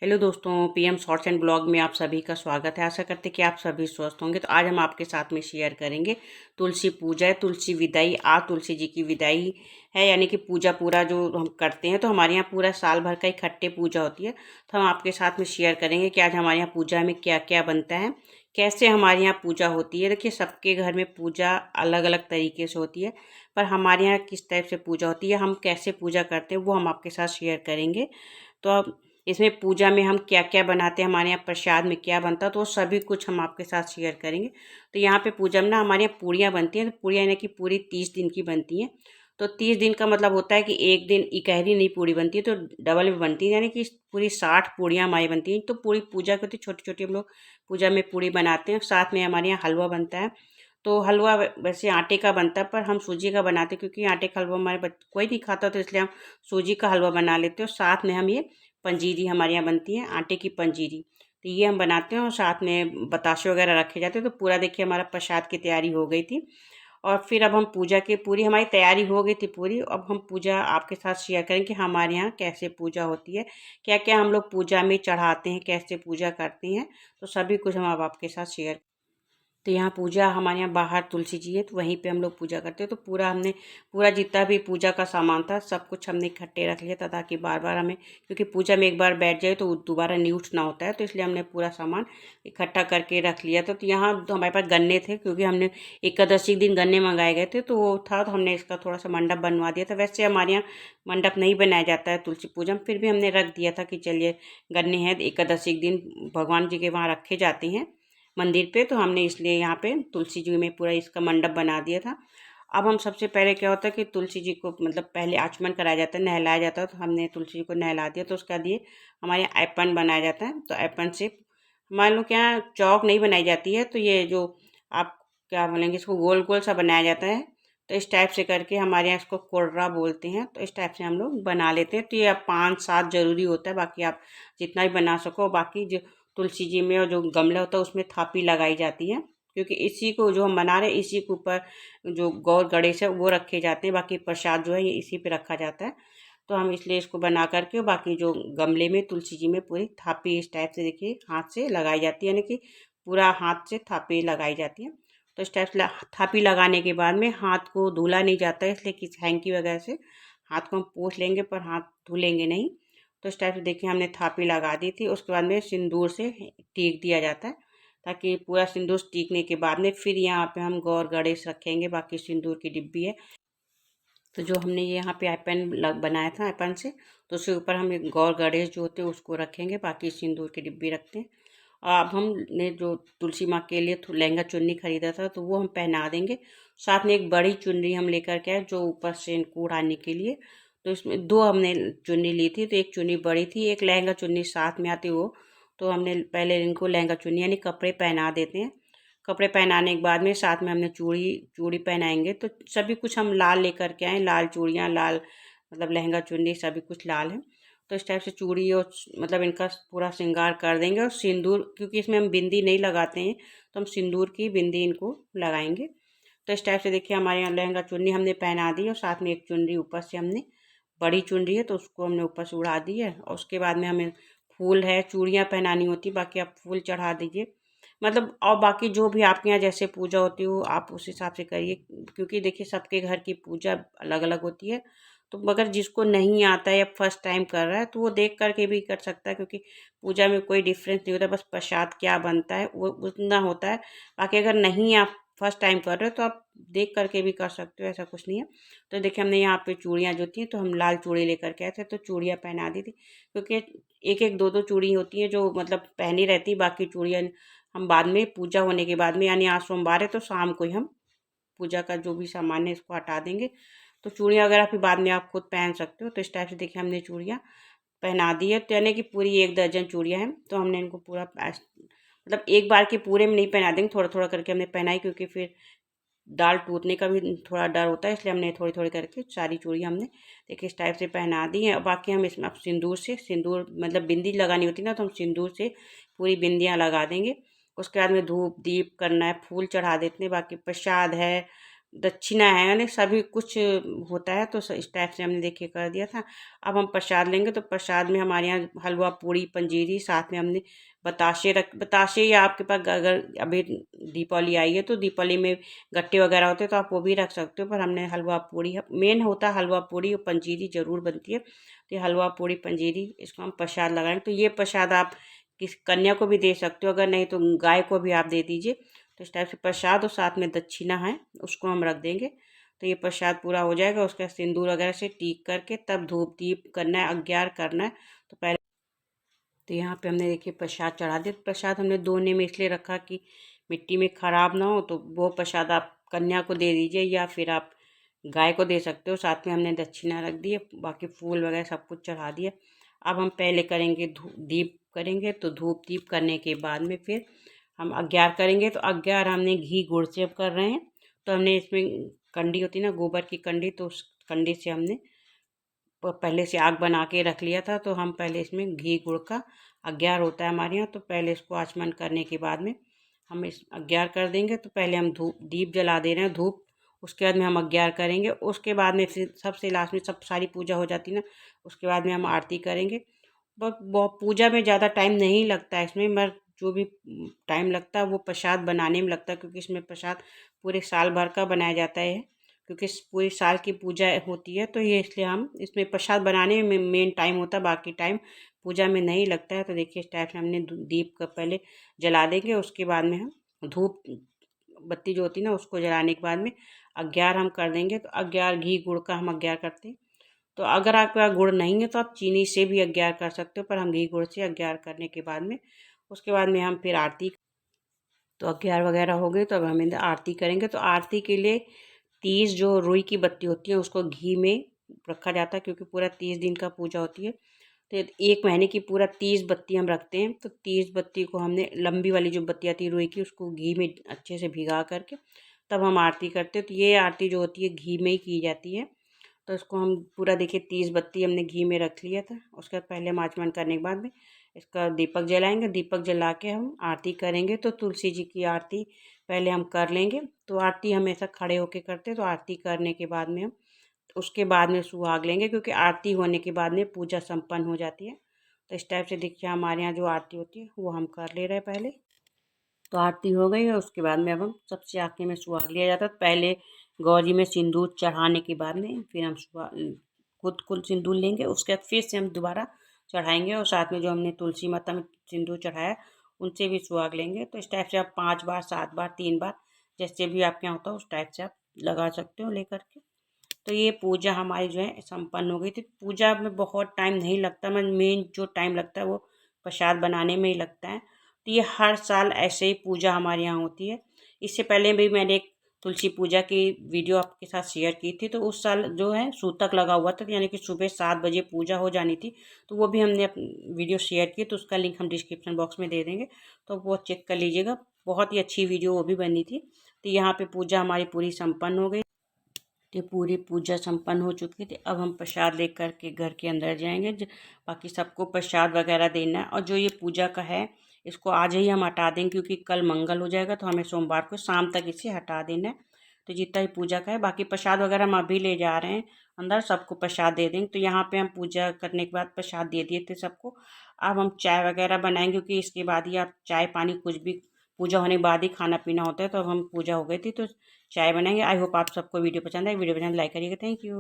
Hello दोस्तों, PM shorts and blog में आप सभी का स्वागत है। आशा करते हैं कि आप सभी स्वस्थ होंगे। तो आज हम आपके साथ में शेयर करेंगे तुलसी पूजा है, तुलसी विदाई। आज तुलसी जी की विदाई है, यानी कि पूजा पूरा जो हम करते हैं। तो हमारे यहाँ पूरा साल भर का इकट्ठे पूजा होती है। तो हम आपके साथ में शेयर करेंगे कि आज हमारे यहाँ पूजा में क्या क्या बनता है, कैसे हमारे यहाँ पूजा होती है। देखिए, सबके घर में पूजा अलग अलग तरीके से होती है, पर हमारे यहाँ किस टाइप से पूजा होती है, हम कैसे पूजा करते हैं, वो हम आपके साथ शेयर करेंगे। तो अब इसमें पूजा में हम क्या क्या बनाते हैं, हमारे यहाँ प्रसाद में क्या बनता है, तो वो सभी कुछ हम आपके साथ शेयर करेंगे। तो यहाँ पे पूजा में ना हमारे यहाँ पूड़ियाँ बनती हैं। तो पूड़ियाँ यानी कि पूरी 30 दिन की बनती हैं। तो 30 दिन का मतलब होता है कि एक दिन इकहरी नहीं पूड़ी बनती है, तो डबल भी बनती है, यानी कि पूरी 60 पूड़ियाँ हमारी बनती हैं। तो पूरी पूजा की होती है, छोटी छोटी हम लोग पूजा में पूड़ी बनाते हैं। साथ में हमारे यहाँ हलवा बनता है। तो हलवा वैसे आटे का बनता है, पर हम सूजी का बनाते हैं, क्योंकि आटे का हलवा हमारे कोई नहीं खाता, तो इसलिए हम सूजी का हलवा बना लेते हैं। और साथ में हम ये पंजीरी हमारे यहाँ बनती है, आटे की पंजीरी। तो ये हम बनाते हैं, और साथ में बताशे वगैरह रखे जाते हैं। तो पूरा देखिए हमारा प्रसाद की तैयारी हो गई थी। और फिर अब हम पूजा की पूरी हमारी तैयारी हो गई थी पूरी। अब हम पूजा आपके साथ शेयर करें कि हमारे यहाँ कैसे पूजा होती है, क्या क्या हम लोग पूजा में चढ़ाते हैं, कैसे पूजा करते हैं। तो सभी कुछ हम अब आपके साथ शेयर। तो यहाँ पूजा हमारे यहाँ बाहर तुलसी जी है, तो वहीं पे हम लोग पूजा करते हैं। तो पूरा जितना भी पूजा का सामान था सब कुछ हमने इकट्ठे रख लिया था, ताकि बार बार हमें, क्योंकि पूजा में एक बार बैठ जाए तो दोबारा नहीं उठना होता है। तो इसलिए हमने पूरा सामान इकट्ठा करके रख लिया था। तो यहाँ तो हमारे पास गन्ने थे, क्योंकि हमने एकादशी के दिन गन्ने मंगाए गए थे, तो वो था, तो हमने इसका थोड़ा सा मंडप बनवा दिया था। वैसे हमारे यहाँ मंडप नहीं बनाया जाता है तुलसी पूजा में, फिर भी हमने रख दिया था कि चलिए गन्ने हैं, एकादशी के दिन भगवान जी के वहाँ रखे जाते हैं मंदिर पे, तो हमने इसलिए यहाँ पे तुलसी जी में पूरा इसका मंडप बना दिया था। अब हम सबसे पहले क्या होता है कि तुलसी जी को मतलब पहले आचमन कराया जाता है, नहलाया जाता है। तो हमने तुलसी जी को नहला दिया। तो उसके बाद ये हमारे यहाँ ऐपन बनाया जाता है। तो ऐपन से मान लो क्या, चौक नहीं बनाई जाती है, तो ये जो आप क्या बोलेंगे, इसको गोल गोल सा बनाया जाता है। तो इस टाइप से करके हमारे यहाँ इसको कोर्रा बोलते हैं। तो इस टाइप से हम लोग बना लेते हैं। तो ये अब 5-7 जरूरी होता है, बाकी आप जितना भी बना सको। बाकी जो तुलसी जी में और जो गमला होता है उसमें थापी लगाई जाती है, क्योंकि इसी को जो हम बना रहे हैं इसी के ऊपर जो गौर गणेश है वो रखे जाते हैं। बाकी प्रसाद जो है ये इसी पे रखा जाता है। तो हम इसलिए इसको बना करके, बाकी जो गमले में तुलसी जी में पूरी थापी इस टाइप से देखिए हाथ से लगाई जाती है, यानी कि पूरा हाथ से थापी लगाई जाती है। तो इस टाइप से थापी लगाने के बाद में हाथ को धुला नहीं जाता है, इसलिए किस हैंकी वगैरह से हाथ को हम पोंछ लेंगे, पर हाथ धुलेंगे नहीं। तो इस टाइप से देखिए हमने थापी लगा दी थी। उसके बाद में सिंदूर से टीक दिया जाता है, ताकि पूरा सिंदूर टीकने के बाद में फिर यहाँ पे हम गौर गणेश रखेंगे। बाकी सिंदूर की डिब्बी है। तो जो हमने ये यहाँ पे आईपैन बनाया था आईपैन से, तो उसके ऊपर हम एक गौर गणेश जो होते हैं उसको रखेंगे। बाकी सिंदूर की डिब्बी रखते हैं। और अब हमने जो तुलसी माँ के लिए लहंगा चुन्नी खरीदा था, तो वो हम पहना देंगे। साथ में एक बड़ी चुन्नी हम लेकर के आए, जो ऊपर से इनको उड़ाने के लिए। तो इसमें दो हमने चुन्नी ली थी। तो एक चुन्नी बड़ी थी, एक लहंगा चुन्नी साथ में आती वो। तो हमने पहले इनको लहंगा चुन्नी यानी कपड़े पहना देते हैं। कपड़े पहनाने के बाद में साथ में हमने चूड़ी चूड़ी पहनाएंगे। तो सभी कुछ हम लाल लेकर के आए, लाल चूड़ियाँ, लाल मतलब लहंगा चुन्नी सभी कुछ लाल है। तो इस टाइप से चूड़ी और मतलब इनका पूरा श्रृंगार कर देंगे। और सिंदूर, क्योंकि इसमें हम बिंदी नहीं लगाते हैं, तो हम सिंदूर की बिंदी इनको लगाएंगे। तो इस टाइप से देखिए हमारे यहाँ लहंगा चुन्नी हमने पहना दी, और साथ में एक चुन्नी ऊपर से हमने, बड़ी चुन्नी है तो उसको हमने ऊपर से उड़ा दी है। और उसके बाद में हमें फूल है, चूड़ियाँ पहनानी होती, बाकी आप फूल चढ़ा दीजिए। मतलब और बाकी जो भी आपके यहाँ जैसे पूजा होती हो आप उस हिसाब से करिए, क्योंकि देखिए सबके घर की पूजा अलग अलग होती है। तो मगर जिसको नहीं आता है या फर्स्ट टाइम कर रहा है, तो वो देख करके भी कर सकता है, क्योंकि पूजा में कोई डिफरेंस नहीं होता, बस प्रसाद क्या बनता है वो उतना होता है। बाकी अगर नहीं आप फर्स्ट टाइम कर रहे हो तो आप देख करके भी कर सकते हो, ऐसा कुछ नहीं है। तो देखिए हमने यहाँ पे चूड़ियाँ जो थी, तो हम लाल चूड़ी लेकर के आए थे, तो चूड़ियाँ पहना दी थी। क्योंकि एक एक दो दो चूड़ी होती है जो मतलब पहनी रहती, बाकी चूड़ियाँ हम बाद में पूजा होने के बाद में, यानी आज सोमवार है तो शाम को ही हम पूजा का जो भी सामान है इसको हटा देंगे। तो चूड़ियाँ वगैरह फिर बाद में आप खुद पहन सकते हो। तो इस टाइप से देखिए हमने चूड़ियाँ पहना दी है। तो यानी कि पूरी 1 दर्जन चूड़ियाँ हैं। तो हमने इनको पूरा मतलब एक बार के पूरे में नहीं पहना देंगे, थोड़ा थोड़ा करके हमने पहनाई, क्योंकि फिर दाल टूटने का भी थोड़ा डर होता है, इसलिए हमने थोड़ी थोड़ी करके सारी चूड़ियाँ हमने देखिए इस टाइप से पहना दी हैं। और बाकी हम इसमें अब सिंदूर मतलब बिंदी लगानी होती है ना, तो हम सिंदूर से पूरी बिंदियाँ लगा देंगे। उसके बाद में धूप दीप करना है, फूल चढ़ा देते हैं। बाकी प्रसाद है, दक्षिणा है, यानी सभी कुछ होता है, तो इस टाइप से हमने देखिए कर दिया था। अब हम प्रसाद लेंगे, तो प्रसाद में हमारे यहाँ हलवा पूड़ी पंजीरी, साथ में हमने बताशे, या आपके पास अगर अभी दीपावली आई है तो दीपावली में गट्टे वगैरह होते हैं तो आप वो भी रख सकते हो, पर हमने हलवा पूड़ी मेन होता है, हलवा पूड़ी और पंजीरी ज़रूर बनती है, तो ये हलवा पूड़ी पंजीरी इसको हम प्रसाद लगाएंगे। तो ये प्रसाद आप किस कन्या को भी दे सकते हो, अगर नहीं तो गाय को भी आप दे दीजिए। तो इस टाइप से प्रसाद और साथ में दक्षिणा है उसको हम रख देंगे। तो ये प्रसाद पूरा हो जाएगा, उसका सिंदूर वगैरह से टीक करके तब धूप दीप करना है, अज्ञार करना है। तो पहले तो यहाँ पे हमने देखिए प्रसाद चढ़ा दिया। तो प्रसाद हमने दोने में इसलिए रखा कि मिट्टी में ख़राब ना हो, तो वो प्रसाद आप कन्या को दे दीजिए या फिर आप गाय को दे सकते हो। साथ में हमने दक्षिणा रख दी है, बाकी फूल वगैरह सब कुछ चढ़ा दिया। अब हम पहले करेंगे दीप करेंगे, तो धूप दीप करने के बाद में फिर हम अज्ञार करेंगे। तो अज्ञार हमने घी गुड़ से कर रहे हैं। तो हमने इसमें कंडी होती है ना, गोबर की कंडी, तो उस कंडी से हमने पहले से आग बना के रख लिया था। तो हम पहले इसमें घी गुड़ का अज्ञार होता है हमारे यहाँ, तो पहले इसको आचमन करने के बाद में हम इस अज्ञार कर देंगे। तो पहले हम धूप दीप जला दे रहे हैं, धूप, उसके बाद में हम अज्ञार करेंगे। उसके बाद में फिर सबसे लास्ट में सब सारी पूजा हो जाती ना, उसके बाद में हम आरती करेंगे। बहुत पूजा में ज़्यादा टाइम नहीं लगता है इसमें, मगर जो भी टाइम लगता है वो प्रसाद बनाने में लगता है, क्योंकि इसमें प्रसाद पूरे साल भर का बनाया जाता है, क्योंकि पूरे साल की पूजा होती है। तो ये इसलिए हम इसमें प्रसाद बनाने में मेन टाइम होता है, बाकी टाइम पूजा में नहीं लगता है। तो देखिए इस टाइप से हमने दीप का पहले जला देंगे, उसके बाद में हम धूप बत्ती जो होती है ना उसको जलाने के बाद में अज्ञार हम कर देंगे। तो अज्ञार घी गुड़ का हम अज्ञार करते हैं। तो अगर आपके पास गुड़ नहीं है तो आप चीनी से भी अज्ञार कर सकते हो, पर हम घी गुड़ से अज्ञार करने के बाद में उसके बाद में हम फिर आरती, तो अज्ञार वगैरह हो गए तो अब हम आरती करेंगे। तो आरती के लिए 30 जो रुई की बत्ती होती है उसको घी में रखा जाता है, क्योंकि पूरा 30 दिन का पूजा होती है। तो 1 महीने की पूरा 30 बत्ती हम रखते हैं। तो 30 बत्ती को हमने लंबी वाली जो बत्ती आती है रुई की, उसको घी में अच्छे से भिगा करके तब हम आरती करते हैं। तो ये आरती जो होती है घी में ही की जाती है। तो इसको हम पूरा देखिए 30 बत्ती हमने घी में रख लिया था। उसके बाद पहले हम आचमन करने के बाद में इसका दीपक जलाएंगे, दीपक जला के हम आरती करेंगे। तो तुलसी जी की आरती पहले हम कर लेंगे। तो आरती हमेशा खड़े होके करते हैं, तो आरती करने के बाद में हम उसके बाद में सुहाग लेंगे, क्योंकि आरती होने के बाद में पूजा संपन्न हो जाती है। तो इस टाइप से देखिए हमारे यहाँ जो आरती होती है वो हम कर ले रहे हैं पहले। तो आरती हो गई है, उसके बाद में अब हम सबसे आखिर में सुहाग लिया जाता है। पहले गौरी में सिंदूर चढ़ाने के बाद में फिर हम खुद कुल सिंदूर लेंगे, उसके बाद फिर से हम दोबारा चढ़ाएंगे, और साथ में जो हमने तुलसी माता में सिंदूर चढ़ाया उनसे भी सुहाग लेंगे। तो इस टाइप से आप 5 बार 7 बार 3 बार जैसे भी आपके यहाँ होता है उस टाइप से आप लगा सकते हो लेकर के। तो ये पूजा हमारी जो है संपन्न हो गई थी। पूजा में बहुत टाइम नहीं लगता, मेन जो टाइम लगता है वो प्रसाद बनाने में ही लगता है। तो ये हर साल ऐसे ही पूजा हमारे यहाँ होती है। इससे पहले भी मैंने एक तुलसी पूजा की वीडियो आपके साथ शेयर की थी, तो उस साल जो है सूतक लगा हुआ था, यानी कि सुबह 7 बजे पूजा हो जानी थी। तो वो भी हमने वीडियो शेयर की, तो उसका लिंक हम डिस्क्रिप्शन बॉक्स में दे देंगे, तो वो चेक कर लीजिएगा। बहुत ही अच्छी वीडियो वो भी बनी थी। तो यहाँ पे पूजा हमारी पूरी संपन्न हो गई। ये पूरी पूजा संपन्न हो चुकी थी। अब हम प्रसाद लेकर के घर के अंदर जाएंगे। बाकी सबको प्रसाद वगैरह देना है, और जो ये पूजा का है इसको आज ही हम हटा देंगे, क्योंकि कल मंगल हो जाएगा, तो हमें सोमवार को शाम तक इसे हटा देना है। तो जितना ही पूजा का है, बाकी प्रसाद वगैरह हम अभी ले जा रहे हैं अंदर, सबको प्रसाद दे देंगे। तो यहाँ पे हम पूजा करने के बाद प्रसाद दे दिए थे सबको। अब हम चाय वगैरह बनाएंगे, क्योंकि इसके बाद ही आप चाय पानी कुछ भी पूजा होने के बाद ही खाना पीना होता है। तो अब हम पूजा हो गई थी तो चाय बनाएंगे। आई होप आप सबको वीडियो पसंद आए। वीडियो पसंद लाइक करिएगा। Thank you.